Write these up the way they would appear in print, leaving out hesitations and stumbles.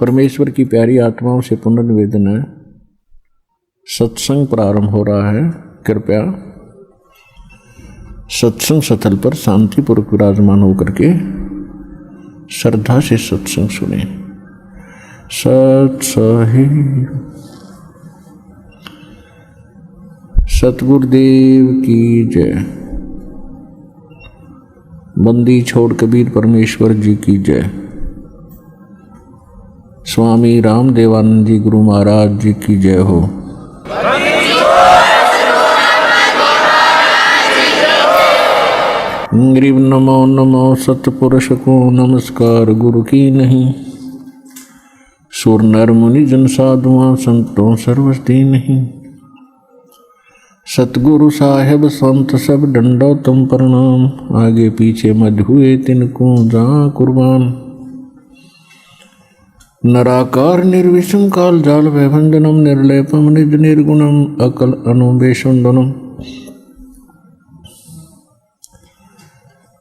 परमेश्वर की प्यारी आत्माओं से पुनर्निवेदन है, सत्संग प्रारंभ हो रहा है। कृपया सत्संग स्थल पर शांतिपूर्वक विराजमान होकर के श्रद्धा से सत्संग सुने। सत्सही सतगुरुदेव की जय। बंदी छोड़ कबीर परमेश्वर जी की जय। स्वामी रामदेवानंद जी गुरु महाराज जी की जय हो। ग्रीव नमो नमो सतपुरुष को नमस्कार गुरु की नहीं। सुर नर मुनि जन साधुआं संतों सर्वस्ती नहीं। सतगुरु साहेब संत सब डंडो तुम प्रणाम। आगे पीछे मध हुए तिनको जहाँ कुर्बान। नराकार निर्विषम काल जाल वैभंजनम निर्लेपम निज निर्गुणम अकल अनुबेशुंदनम।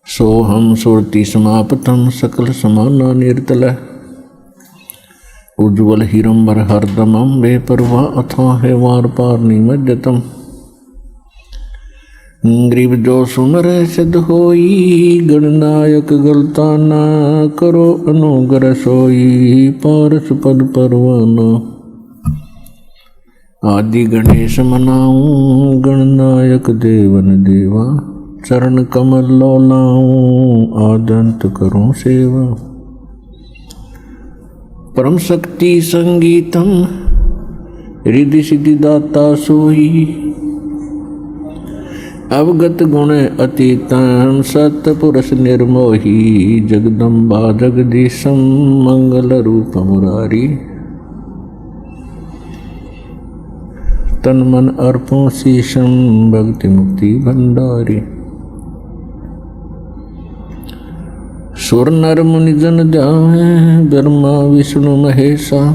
सोहम सुरति समापतम सकल समाना निर्तल। उज्ज्वल हिरंबर हरदमम बेपरवाह अथाह है वार पार निमज्जतम। ग्रीव जो सुमर सिद्ध होई गणनायक गलता ना करो अनुग्रह सोई पारस पद परवाना। आदि गणेश मनाऊं गणनायक देवन देवा। चरण कमल लौलाऊं आदंत करूं सेवा। परम शक्ति संगीतम रिद्धि सिद्धि दाता सोई। अवगत गुण अतीतम सतपुरुष निर्मोही। जगदम्बा जगदीशम मंगल रूप मुरारी। तन मन अर्पों शीशम भक्ति मुक्ति भंडारी। सुर नर मुनि जन ध्यावे ब्रह्मा विष्णु महेशा।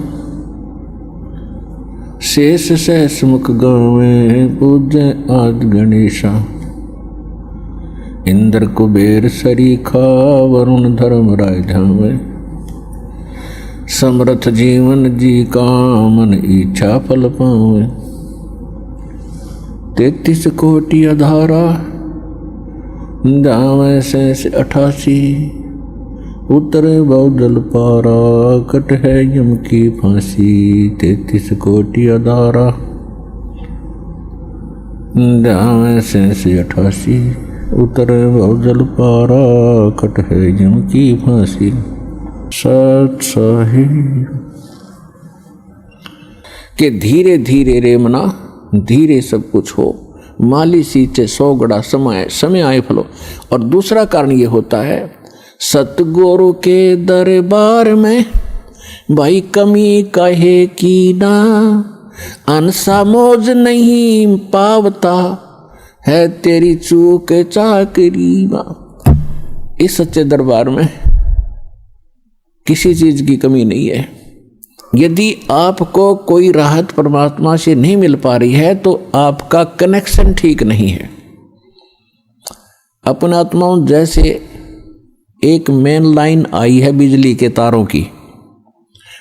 शेष सहस मुख गावे पूज्य आदि गणेशा। इंद्र कुबेर सरीखा वरुण धर्म राय धावे। समर्थ जीवन जी का मन इच्छा फल पावे। 33 कोटि अधारा जावे शेष 88। उतरे बहुजल पारा कट है यम की फांसी। 33 कोटि अधारा जावे शेष 88। उतरे बहुजल पारा कट है यम की फांसी। सत सही के धीरे धीरे रे मना धीरे सब कुछ हो। माली सींचे 100 गड़ा समय आए फलो। और दूसरा कारण ये होता है सतगुरु के दरबार में भाई कमी कहे की ना। अनसा मौज नहीं पावता है तेरी चूक चाकरी। इस सच्चे दरबार में किसी चीज की कमी नहीं है। यदि आपको कोई राहत परमात्मा से नहीं मिल पा रही है तो आपका कनेक्शन ठीक नहीं है। अपन आत्माओं जैसे एक मेन लाइन आई है बिजली के तारों की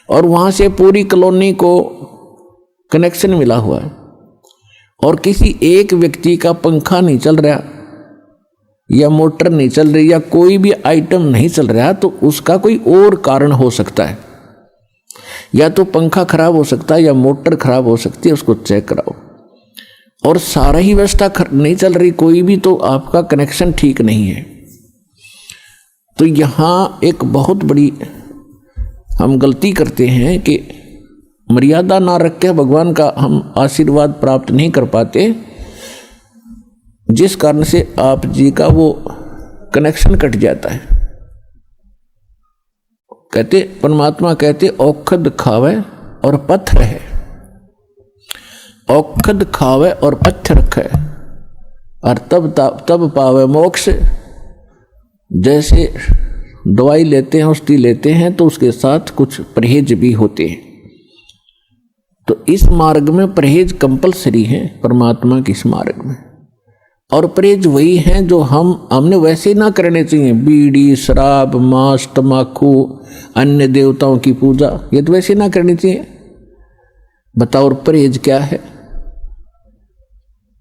और वहां से पूरी कॉलोनी को कनेक्शन मिला हुआ है और किसी एक व्यक्ति का पंखा नहीं चल रहा या मोटर नहीं चल रही या कोई भी आइटम नहीं चल रहा तो उसका कोई और कारण हो सकता है। या तो पंखा खराब हो सकता है या मोटर खराब हो सकती है, उसको चेक कराओ। और सारा ही व्यवस्था नहीं चल रही कोई भी तो आपका कनेक्शन ठीक नहीं है। तो यहाँ एक बहुत बड़ी हम गलती करते हैं कि मर्यादा ना रख के भगवान का हम आशीर्वाद प्राप्त नहीं कर पाते, जिस कारण से आप जी का वो कनेक्शन कट जाता है। कहते परमात्मा कहते औखद खावे और पत्थर है। औखद खावे और पत्थर रखे और तब पावे मोक्ष। जैसे दवाई लेते हैं औषधि लेते हैं तो उसके साथ कुछ परहेज भी होते हैं। तो इस मार्ग में परहेज कंपलसरी है परमात्मा के इस मार्ग में। और परहेज वही हैं जो हमने वैसे ना करने चाहिए। बीड़ी, शराब, मांस, तम्बाकू, अन्य देवताओं की पूजा, ये तो वैसे ना करनी चाहिए। बताओ और परहेज क्या है?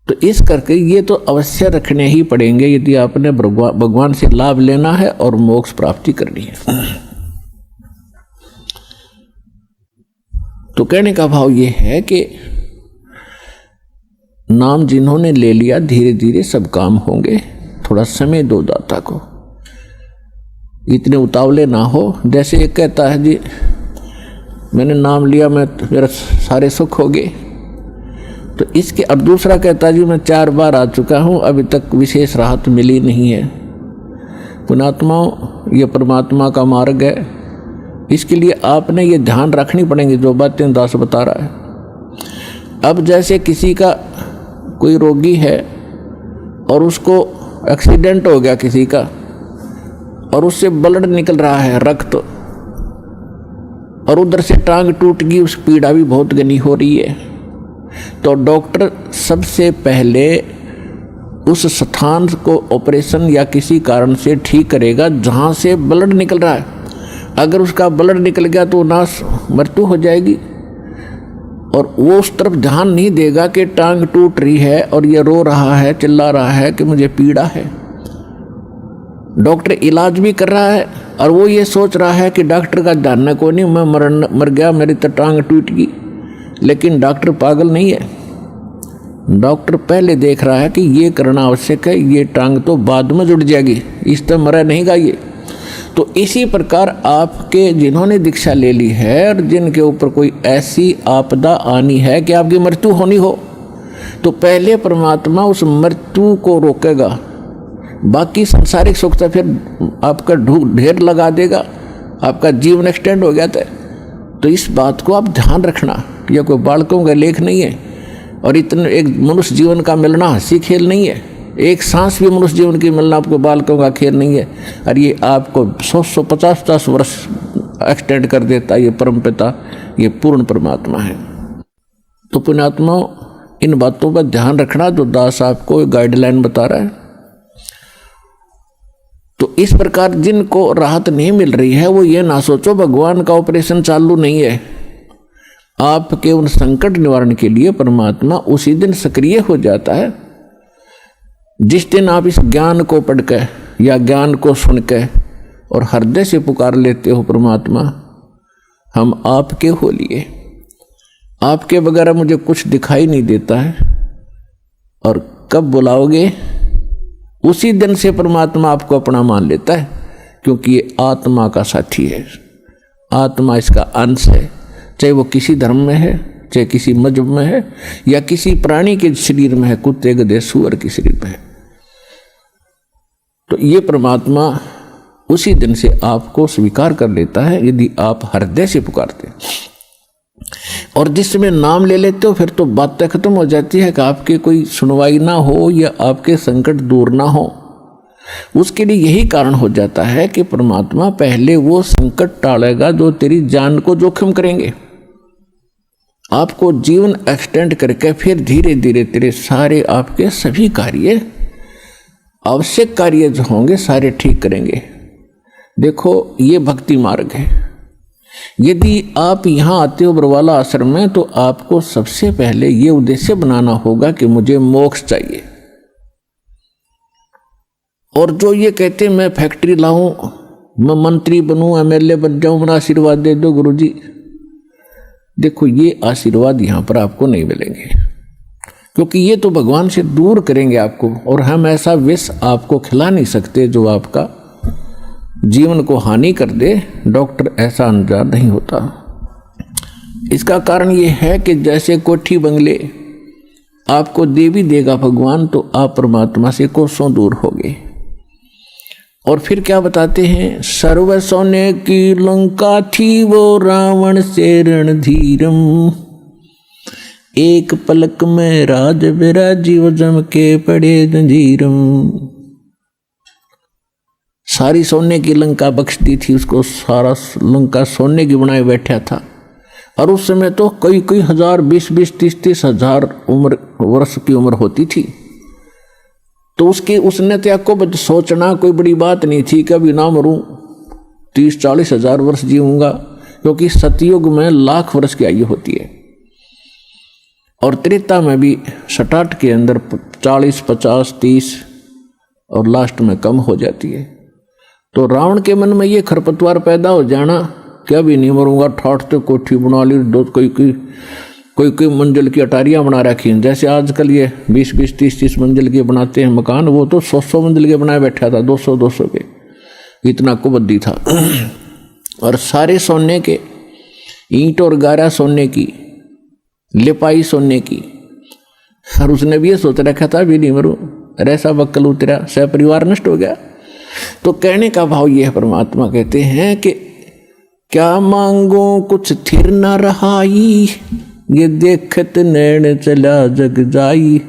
तो इस करके ये तो अवश्य रखने ही पड़ेंगे यदि आपने भगवान से लाभ लेना है और मोक्ष प्राप्ति करनी है। तो कहने का भाव ये है कि नाम जिन्होंने ले लिया, धीरे धीरे सब काम होंगे। थोड़ा समय दो दाता को, इतने उतावले ना हो। जैसे एक कहता है जी मैंने नाम लिया, मेरा सारे सुख हो गए, तो इसके। और दूसरा कहता है जी मैं 4 बार आ चुका हूँ, अभी तक विशेष राहत मिली नहीं है। पुण्यात्माओं, ये परमात्मा का मार्ग है, इसके लिए आपने ये ध्यान रखनी पड़ेंगी जो बातें दास बता रहा है। अब जैसे किसी का कोई रोगी है और उसको एक्सीडेंट हो गया किसी का, और उससे ब्लड निकल रहा है, रक्त, और उधर से टांग टूट गई, उस पीड़ा भी बहुत घनी हो रही है, तो डॉक्टर सबसे पहले उस स्थान को ऑपरेशन या किसी कारण से ठीक करेगा जहाँ से ब्लड निकल रहा है। अगर उसका ब्लड निकल गया तो नाश मृत्यु हो जाएगी, और वो उस तरफ ध्यान नहीं देगा कि टांग टूट रही है और ये रो रहा है, चिल्ला रहा है कि मुझे पीड़ा है। डॉक्टर इलाज भी कर रहा है और वो ये सोच रहा है कि डॉक्टर का जानना को नहीं, मैं मर गया, मेरी तो टांग टूट गई। लेकिन डॉक्टर पागल नहीं है। डॉक्टर पहले देख रहा है कि ये करना आवश्यक है, ये टांग तो बाद में जुड़ जाएगी, इस तरह मरा नहीं गा ये। तो इसी प्रकार आपके जिन्होंने दीक्षा ले ली है और जिनके ऊपर कोई ऐसी आपदा आनी है कि आपकी मृत्यु होनी हो, तो पहले परमात्मा उस मृत्यु को रोकेगा, बाकी संसारिक सुख तो फिर आपका ढेर लगा देगा, आपका जीवन एक्सटेंड हो गया था। तो इस बात को आप ध्यान रखना, यह कोई बालकों का लेख नहीं है, और इतने एक मनुष्य जीवन का मिलना हंसी खेल नहीं है। एक सांस भी मनुष्य जीवन की मिलना आपको बालकों का खेल नहीं है, और ये आपको 100-150 वर्ष एक्सटेंड कर देता है। ये परमपिता, ये पूर्ण परमात्मा है। तो पुण्यात्मा, इन बातों पर ध्यान रखना जो दास आपको गाइडलाइन बता रहा है। तो इस प्रकार जिनको राहत नहीं मिल रही है वो ये ना सोचो भगवान का ऑपरेशन चालू नहीं है। आपके उन संकट निवारण के लिए परमात्मा उसी दिन सक्रिय हो जाता है जिस दिन आप इस ज्ञान को पढ़कर या ज्ञान को सुनकर और हृदय से पुकार लेते हो, परमात्मा हम आपके हो लिए, आपके बगैर मुझे कुछ दिखाई नहीं देता है। और कब बुलाओगे उसी दिन से परमात्मा आपको अपना मान लेता है, क्योंकि ये आत्मा का साथी है, आत्मा इसका अंश है। चाहे वो किसी धर्म में है, चाहे किसी मजहब में है, या किसी प्राणी के शरीर में है, कुत्ते गधे सूअर के शरीर में है। तो ये परमात्मा उसी दिन से आपको स्वीकार कर लेता है यदि आप हृदय से पुकारते। और जिस समय नाम ले लेते हो फिर तो बातें खत्म हो जाती है कि आपकी कोई सुनवाई ना हो या आपके संकट दूर ना हो। उसके लिए यही कारण हो जाता है कि परमात्मा पहले वो संकट टालेगा जो तेरी जान को जोखिम करेंगे, आपको जीवन एक्सटेंड करके फिर धीरे धीरे तेरे सारे आपके सभी कार्य, आवश्यक कार्य जो होंगे सारे ठीक करेंगे। देखो ये भक्ति मार्ग है। यदि आप यहाँ आते हो बरवाला आश्रम में, तो आपको सबसे पहले ये उद्देश्य बनाना होगा कि मुझे मोक्ष चाहिए। और जो ये कहते मैं फैक्ट्री लाऊं, मैं मंत्री बनूं, एमएलए बन जाऊं, मेरा आशीर्वाद दे दो गुरुजी, देखो ये आशीर्वाद यहाँ पर आपको नहीं मिलेंगे, क्योंकि ये तो भगवान से दूर करेंगे आपको। और हम ऐसा विष आपको खिला नहीं सकते जो आपका जीवन को हानि कर दे। डॉक्टर ऐसा अनजान नहीं होता। इसका कारण ये है कि जैसे कोठी बंगले आपको दे भी देगा भगवान, तो आप परमात्मा से कोसों दूर होगे। और फिर क्या बताते हैं, सर्व सोने की लंका थी वो रावण से रणधीरम, एक पलक में राज विराजीव जम के पड़े जंजीरम। सारी सोने की लंका बख्श दी थी उसको, सारा लंका सोने की बनाए बैठा था। और उस समय तो कई हजार, 20-20, 30-30 हजार वर्ष की उम्र होती थी। तो उसने त्याग को सोचना कोई बड़ी बात नहीं थी, कभी ना मरूं, 30-40 हजार वर्ष जीऊंगा, क्योंकि सतयुग में लाख वर्ष की आयु होती है और त्रेता में भी स्टार्ट के अंदर 40, 50, 30 और लास्ट में कम हो जाती है। तो रावण के मन में ये खरपतवार पैदा हो जाना, क्या भी नहीं मरूंगा, ठाठ तो कोठी बना ली, दो कोई मंजिल की अटारियां बना रखी हैं, जैसे आजकल ये 20-20, 30-30 मंजिल के बनाते हैं मकान, वो तो 100 मंजिल के बनाए बैठा था, 200 के, इतना कुबद्दी था। और सारे सोने के, ईंट और गारा सोने की, लिपाई सोने की। और उसने भी ये सोच रखा था भी नहीं मरूं, ऐसा बक्कल उतरा, सह परिवार नष्ट हो गया। तो कहने का भाव ये है, परमात्मा कहते हैं कि क्या मांगो कुछ थिर न रहाई, ये देखत नैन चला जग जाई,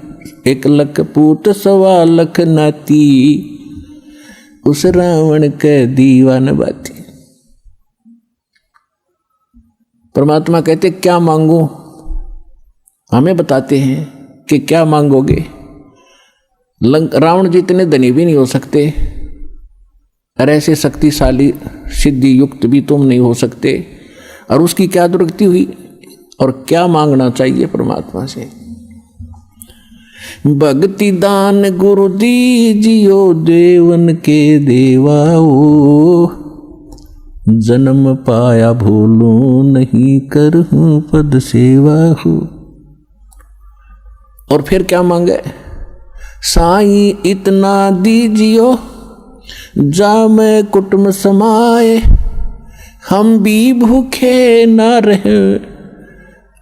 1 लख पूत 1.25 लाख नाती, उस रावण के दीवान बाती। परमात्मा कहते क्या मांगो, हमें बताते हैं कि क्या मांगोगे। रावण जितने धनी भी नहीं हो सकते और ऐसे शक्तिशाली सिद्धि युक्त भी तुम नहीं हो सकते। और उसकी क्या दुर्गति हुई और क्या मांगना चाहिए परमात्मा से। भक्ति दान गुरु दीजियो देवन के देवाओ, जन्म पाया भूलू नहीं करहूं पद सेवा हो। और फिर क्या मांगे, साईं इतना दीजियो जा मैं कुटुंब समाए, हम भी भूखे न रहे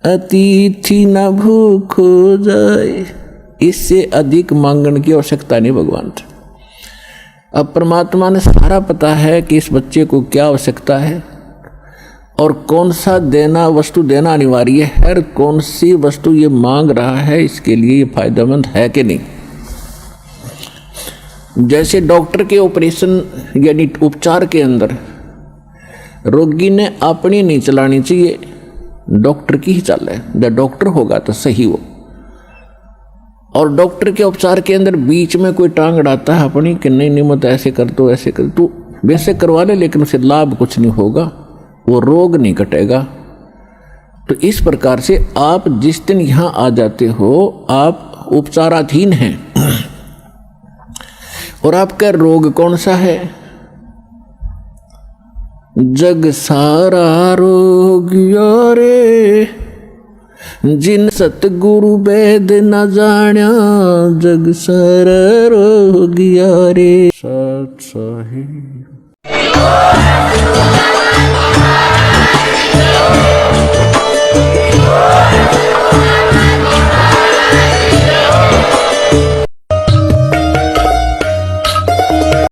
अतिथि न भूख हो जाए। इससे अधिक मांगने की आवश्यकता नहीं भगवान से। अब परमात्मा ने सारा पता है कि इस बच्चे को क्या आवश्यकता है और कौन सा देना वस्तु देना अनिवार्य है और कौन सी वस्तु ये मांग रहा है, इसके लिए ये फायदेमंद है कि नहीं। जैसे डॉक्टर के ऑपरेशन यानी उपचार के अंदर रोगी ने अपनी नहीं चलानी चाहिए, डॉक्टर की ही चाले, जब डॉक्टर होगा तो सही वो। और डॉक्टर के उपचार के अंदर बीच में कोई टांग अड़ाता है अपनी कि नहीं मत ऐसे कर दो ऐसे कर, तो वैसे करवा ले लेकिन उसे लाभ कुछ नहीं होगा, वो रोग नहीं कटेगा। तो इस प्रकार से आप जिस दिन यहाँ आ जाते हो आप उपचाराधीन हैं और आपका रोग कौन सा है, जग सारा रोग यारे, जिन सतगुरु वेद न जान्या, जग सारा रोग यारे। सत साहिब।